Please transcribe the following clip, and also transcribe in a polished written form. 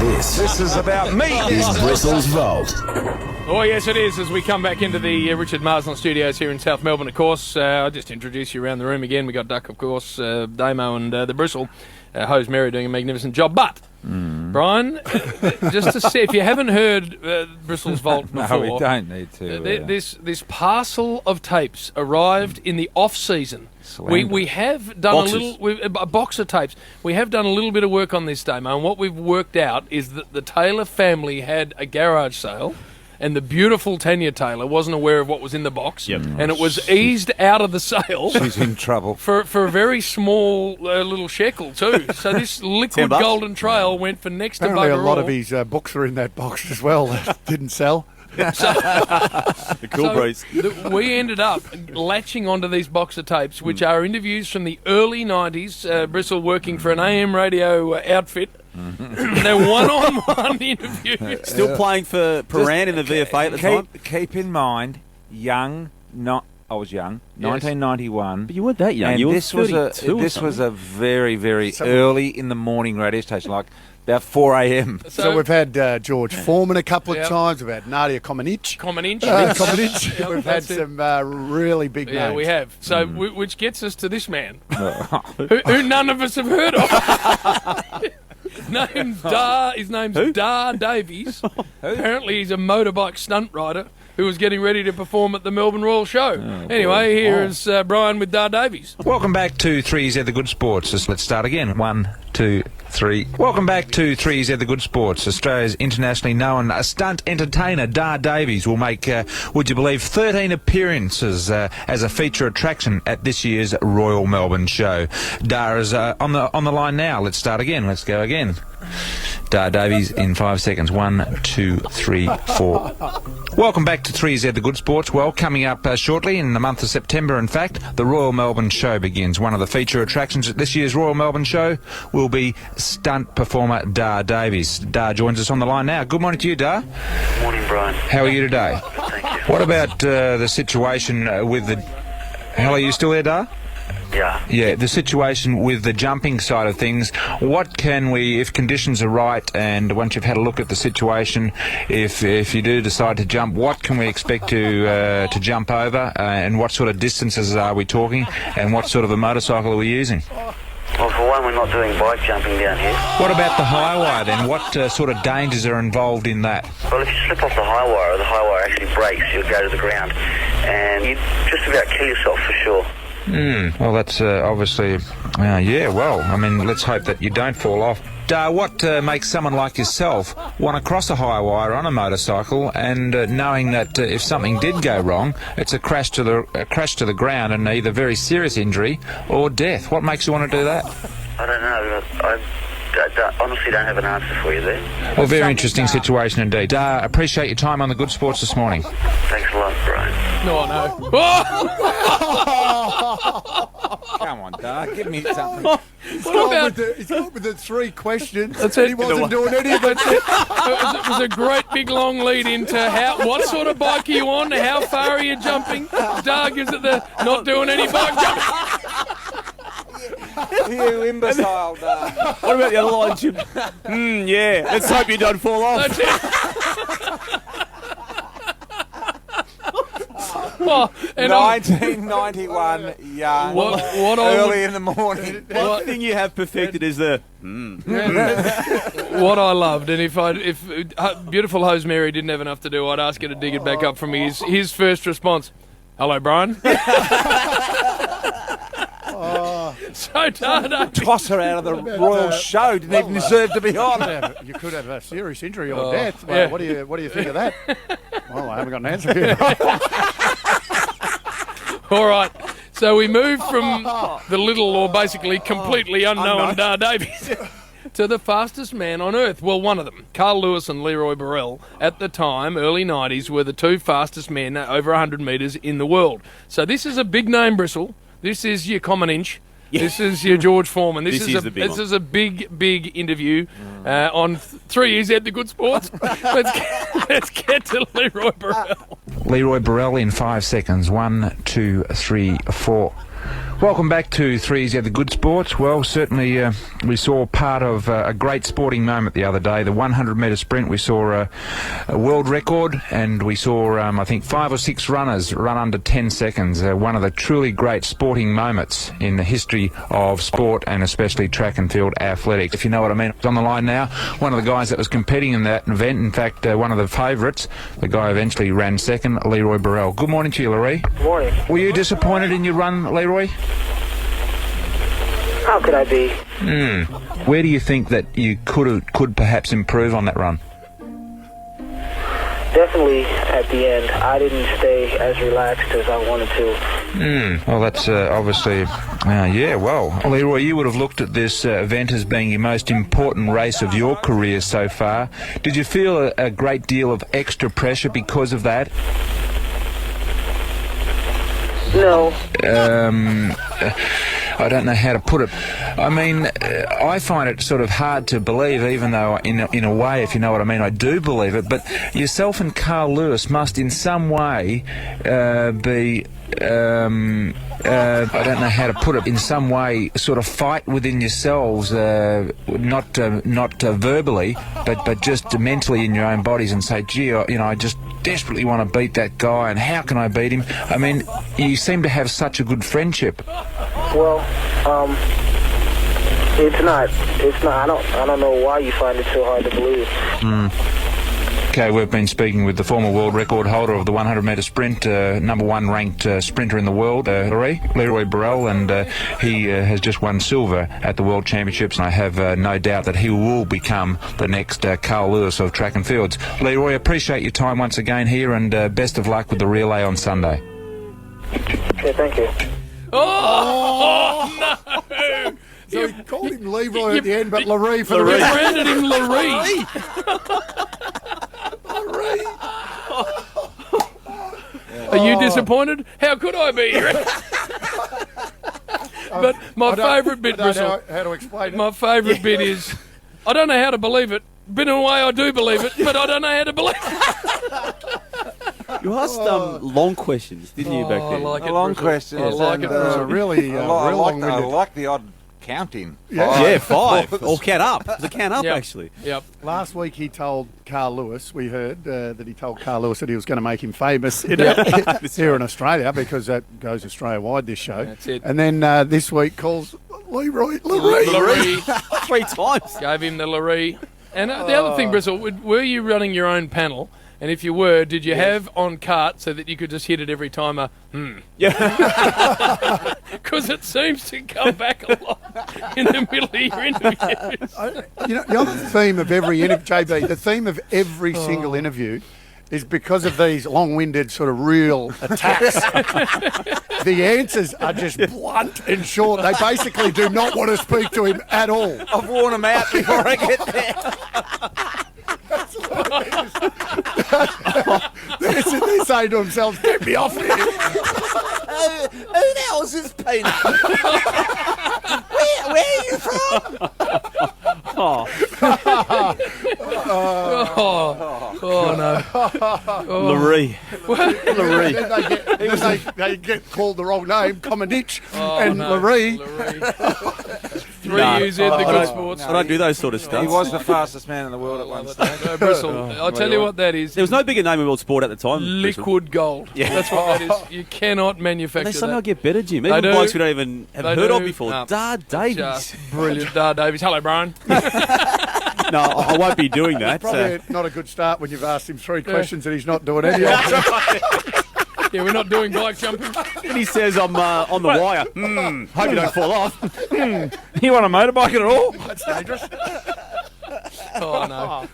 This is about me. Is Bristle's Vault. Oh, yes, it is, as we come back into the Richard Marsden studios here in South Melbourne, of course. I'll just introduce you around the room again. We got Duck, of course, Damo and the Bristle. Hose Mary doing a magnificent job. But, Brian, just to see, if you haven't heard Bristle's Vault before... No, we don't need to. This parcel of tapes arrived in the off-season. We have done a box of tapes. We have done a little bit of work on this, Damo, and what we've worked out is that the Taylor family had a garage sale, and the beautiful Tanya Taylor wasn't aware of what was in the box, and it was eased out of the sale. She's in trouble. For a very small little shekel, too. So this liquid golden trail went for next to bugger all. Apparently a lot of his books are in that box as well that didn't sell. The cool breeze. We ended up latching onto these box of tapes, which are interviews from the early 90s, Bristle working for an AM radio outfit. They're one-on-one interviews. Still playing for Paran in the VFA at the time. Keep in mind, I was young, 1991. But you weren't that young. And you were this 32 was a very, very early in the morning radio station, like about 4 a.m. So we've had George Foreman a couple of times. We've had Nadia Comaneci. We've had some really big names. Yeah, we have. So, which gets us to this man, who none of us have heard of. His name's Dar Davies. Apparently he's a motorbike stunt rider who was getting ready to perform at the Melbourne Royal Show. Anyway, here is Brian with Dar Davies. Welcome back to 3Z The Good Sports. Let's start again. 1, 2, 3. Welcome back to 3Z The Good Sports. Australia's internationally known stunt entertainer Dar Davies will make, would you believe, 13 appearances as a feature attraction at this year's Royal Melbourne Show. Dar is on the line now. Let's start again. Let's go again. Dar Davies in 5 seconds. 1, 2, 3, 4. Welcome back to 3Z The Good Sports. Well, coming up shortly in the month of September, in fact, the Royal Melbourne Show begins. One of the feature attractions at this year's Royal Melbourne Show will be stunt performer Dar Davies. Dar joins us on the line now. Good morning to you, Dar. Good morning, Brian. How are you today? Thank you. What about the situation with the... Hell, are you still there, Dar? Yeah. Yeah, the situation with the jumping side of things. What can we, if conditions are right, and once you've had a look at the situation, if you do decide to jump, what can we expect to jump over, and what sort of distances are we talking, and what sort of a motorcycle are we using? Well, for one, we're not doing bike jumping down here. What about the high wire then? What sort of dangers are involved in that? Well, if you slip off the high wire actually breaks, you'll go to the ground, and you just about kill yourself for sure. Well, that's obviously... well, I mean, let's hope that you don't fall off. What makes someone like yourself want to cross a high wire on a motorcycle and knowing that if something did go wrong, it's a crash to the ground and either very serious injury or death? What makes you want to do that? I don't know. I honestly don't have an answer for you there. Well, very interesting situation indeed. Appreciate your time on the Good Sports this morning. Thanks a lot, Brian. No. Come on, Dar, give me something. He's gone with the 3 questions. That's and it. he wasn't doing any of it. It was a great big long lead into what sort of bike are you on, how far are you jumping. Dar gives it the not doing any bike jumping. You imbecile, Dar. What about the other line, Jim? Yeah. Let's hope you don't fall off. That's it. And 1991, young, early in the morning. One thing you have perfected is the... What I loved, and if beautiful Hose Mary didn't have enough to do, I'd ask her to dig it back up for me. His first response, "Hello, Brian." So toss her out of the Royal Show. Didn't even deserve to be on. You could have a serious injury or death. Well, what do you think of that? Well, I haven't got an answer for you. All right. So we moved from the little or basically completely unknown Dar Davies to the fastest man on earth. Well, one of them. Carl Lewis and Leroy Burrell, at the time, early 90s, were the 2 fastest men over 100 metres in the world. So this is a big name, Bristle. This is your Comaneci. Yeah. This is your George Foreman. This is a big interview on 3Z The Good Sports. Let's get to Leroy Burrell. Leroy Burrell in 5 seconds. 1, 2, 3, 4. Welcome back to 3Z the Good Sports. Well, certainly we saw part of a great sporting moment the other day. The 100-metre sprint, we saw a world record, and we saw, I think, 5 or 6 runners run under 10 seconds. One of the truly great sporting moments in the history of sport, and especially track and field athletics, if you know what I mean. It's on the line now. One of the guys that was competing in that event, in fact, one of the favourites, the guy eventually ran second, Leroy Burrell. Good morning to you, Leroy. Good morning. Were you disappointed in your run, Leroy? How could I be? Where do you think that you could perhaps improve on that run? Definitely at the end. I didn't stay as relaxed as I wanted to. Well, that's obviously... yeah, well, Leroy, you would have looked at this event as being your most important race of your career so far. Did you feel a great deal of extra pressure because of that? No. I don't know how to put it. I mean, I find it sort of hard to believe, even though in a way, if you know what I mean, I do believe it. But yourself and Carl Lewis must in some way be... I don't know how to put it. In some way, sort of fight within yourselves, not verbally, but just mentally in your own bodies, and say, "Gee, I just desperately want to beat that guy, and how can I beat him?" I mean, you seem to have such a good friendship. Well, it's not. I don't know why you find it so hard to believe. Okay, we've been speaking with the former world record holder of the 100-metre sprint, #1 ranked sprinter in the world, Leroy Burrell, and he has just won silver at the World Championships, and I have no doubt that he will become the next Carl Lewis of track and fields. Leroy, appreciate your time once again here, and best of luck with the relay on Sunday. Okay, thank you. Oh no! So he called him Leroy at the end, but Laree for the You rest. branded him Laree. Are you disappointed? How could I be? But my favourite bit, I don't know Bristle, how to explain it. my favourite bit is, I don't know how to believe it, but in a way I do believe it, but I don't know how to believe it. You asked long questions, didn't you, back I then? like it, Long Bristle. questions. I like it, and, Bristle. Really, I real like long-winded. the odd counting. Yeah, 5. Or count up. There's a count up, Yep. actually. Yep. Last week he told Carl Lewis, we heard that he told Carl Lewis that he was going to make him famous here in Australia, because that goes Australia-wide, this show. That's it. And then this week calls Leroy. Laree. 3 times. Gave him the Laree. And the other thing, Bristle, were you running your own panel? And if you were, did you have on cart so that you could just hit it every time Yeah. Because it seems to come back a lot in the middle of your interviews. The other theme of every interview, JB, the theme of every single interview is because of these long-winded sort of real attacks. The answers are just blunt and short. They basically do not want to speak to him at all. I've worn them out before I get there. They're saying to themselves, "Get me off here." Who the hell's this peanut? Where are you from? Oh no. Laree. They get called the wrong name, Comanich and no. Laree. Three U's in the good sports. I don't do those sort of He stunts. was the fastest man in the world at one stage. Bristle, I'll tell you what that is. There was no bigger name in world sport at the time. Liquid gold. Yeah. That's what that is. You cannot manufacture They somehow that. get better, Jim. They Even do. blokes we don't even have They heard of do. before. No. Dard Davies. Just brilliant. Dar Davies. Hello, Brian. No, I won't be doing that. Probably not a good start when you've asked him 3 questions and he's not doing any of them. Yeah, we're not doing bike jumping. And he says, I'm on the wire. Hope you don't fall off. You want a motorbike at all? That's dangerous. Oh, no.